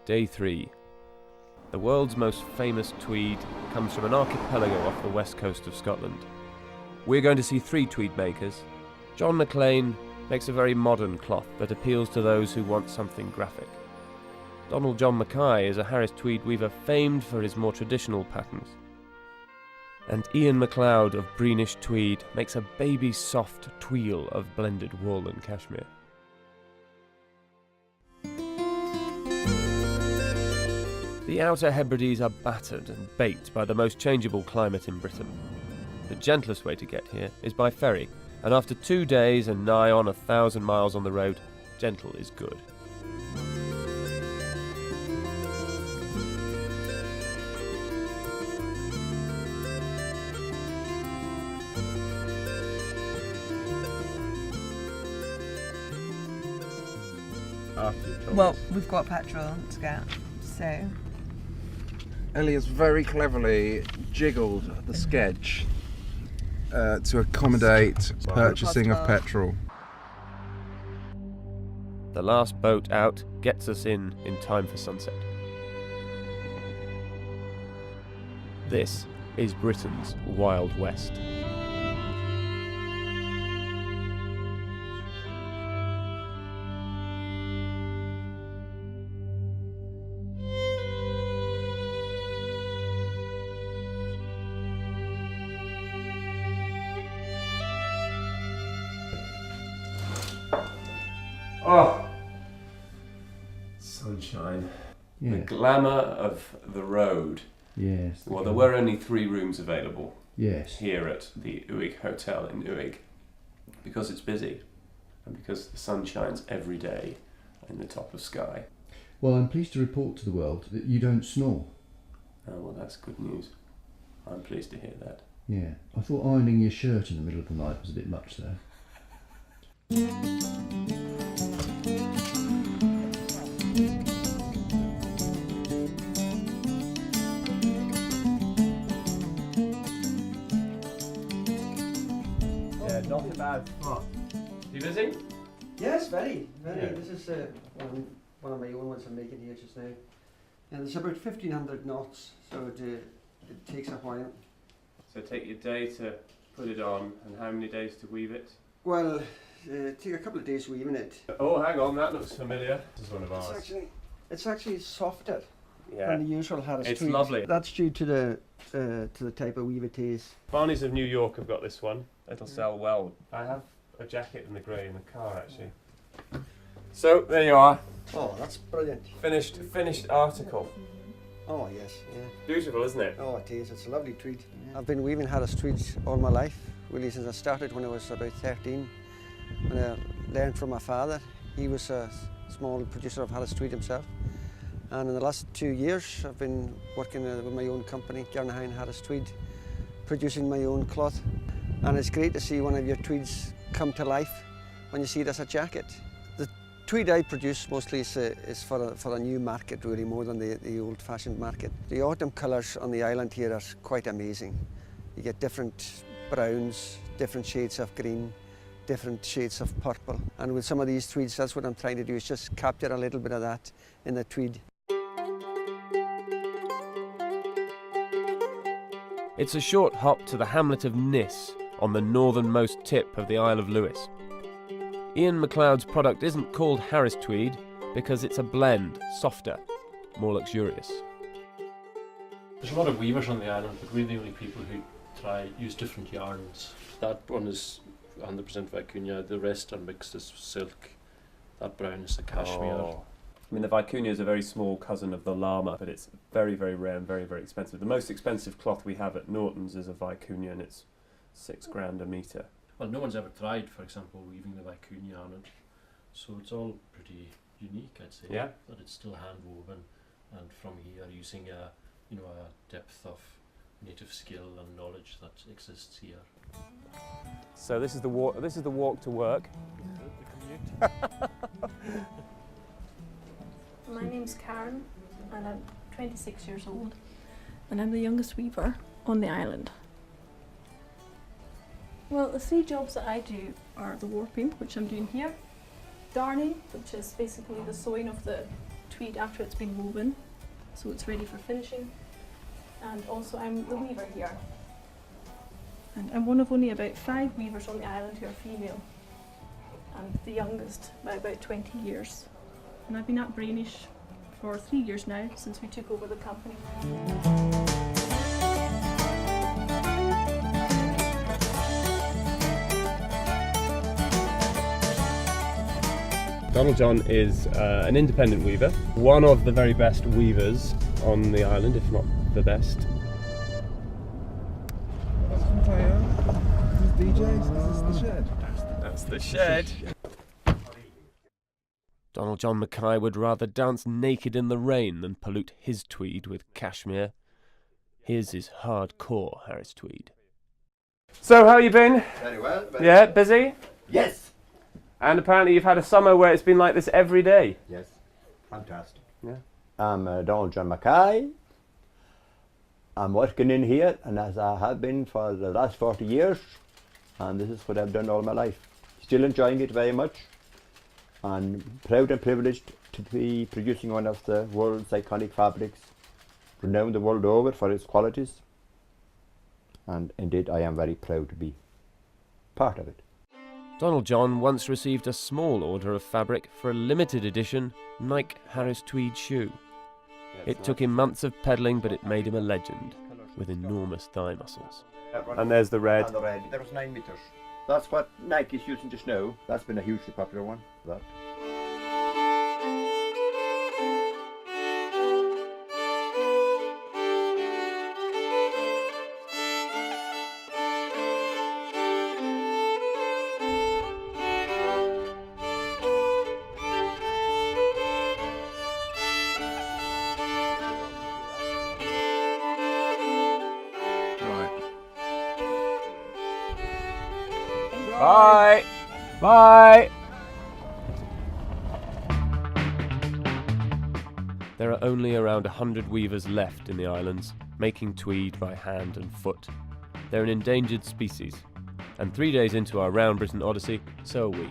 Day 3. The world's most famous tweed comes from an archipelago off the west coast of Scotland. We're going to see 3 tweed makers. John McLean makes a very modern cloth that appeals to those who want something graphic. Donald John Mackay is a Harris tweed weaver famed for his more traditional patterns. And Ian MacLeod of Breenish Tweed makes a baby soft tweel of blended wool and cashmere. The Outer Hebrides are battered and baked by the most changeable climate in Britain. The gentlest way to get here is by ferry, and after 2 days and nigh on 1,000 miles on the road, gentle is good. Well, we've got petrol to get, so... Ellie has very cleverly jiggled the sketch to accommodate purchasing of petrol. The last boat out gets us in time for sunset. This is Britain's Wild West. Oh, sunshine. Yeah. The glamour of the road. Yes. Well, there were only 3 rooms available Yes. here at the Uig Hotel in Uig because it's busy and because the sun shines every day in the top of Skye. Well, I'm pleased to report to the world that you don't snore. Oh, well, that's good news. I'm pleased to hear that. Yeah. I thought ironing your shirt in the middle of the night was a bit much there. Not a bad spot. You busy? Yes, very. Yeah. This is one of my own ones I'm making here just now. And it's about 1,500 knots, so it takes a while. So take your day to put it on, and how many days to weave it? Well, take a couple of days weaving it. Oh, hang on, that looks familiar. This is one of ours. It's actually softer Yeah. than the usual Harris It's tweed. lovely. That's due to the type of weave it is. Barneys of New York have got this one. It'll sell well. I have a jacket in the grey in the car, actually. So there you are. Oh, that's brilliant. Finished article. Oh yes, yeah. Beautiful, isn't it? Oh, it is. It's a lovely tweed. I've been weaving Harris tweeds all my life, really since I started when I was about 13. When I learned from my father, he was a small producer of Harris tweed himself. And in the last 2 years, I've been working with my own company, Garynahine Harris Tweed, producing my own cloth. And it's great to see one of your tweeds come to life when you see it as a jacket. The tweed I produce mostly is for a new market, really, more than the old-fashioned market. The autumn colours on the island here are quite amazing. You get different browns, different shades of green, different shades of purple. And with some of these tweeds, that's what I'm trying to do, is just capture a little bit of that in the tweed. It's a short hop to the hamlet of Nis on the northernmost tip of the Isle of Lewis. Ian MacLeod's product isn't called Harris tweed because it's a blend, softer, more luxurious. There's a lot of weavers on the island, but we're the only people who use different yarns. That one is 100% vicuña, the rest are mixed as silk. That brown is the cashmere. Oh. I mean, the vicuña is a very small cousin of the llama, but it's very, very rare and very, very expensive. The most expensive cloth we have at Norton's is a vicuña, and it's £6,000 a metre. Well, no one's ever tried, for example, weaving the vicuña on it. So it's all pretty unique, I'd say. Yeah. That it's still hand woven, and from here using a depth of native skill and knowledge that exists here. So this is the walk. This is the walk to work. My name's Karen, and I'm 26 years old, and I'm the youngest weaver on the island. Well, the 3 jobs that I do are the warping, which I'm doing here, darning, which is basically the sewing of the tweed after it's been woven, so it's ready for finishing. And also I'm the weaver here. And I'm one of only about 5 weavers on the island who are female, and the youngest by about 20 years. And I've been at Brainish for 3 years now, since we took over the company. Donald John is an independent weaver, one of the very best weavers on the island, if not the best. That's the shed. Donald John Mackay would rather dance naked in the rain than pollute his tweed with cashmere. His is hardcore Harris Tweed. So, how you been? Very well. Yeah, busy? Yes. And apparently you've had a summer where it's been like this every day. Yes. Fantastic. Yeah. I'm Donald John Mackay. I'm working in here, and as I have been for the last 40 years, and this is what I've done all my life. Still enjoying it very much, and proud and privileged to be producing one of the world's iconic fabrics, renowned the world over for its qualities, and indeed I am very proud to be part of it. Donald John once received a small order of fabric for a limited edition Nike Harris Tweed shoe. It took him months of peddling, but it made him a legend, with enormous thigh muscles. And there's the red. And the red. There was 9 meters. That's what Nike's using just now. That's been a hugely popular one. That. Bye! Bye! There are only around 100 weavers left in the islands, making tweed by hand and foot. They're an endangered species, and 3 days into our round Britain odyssey, so are we.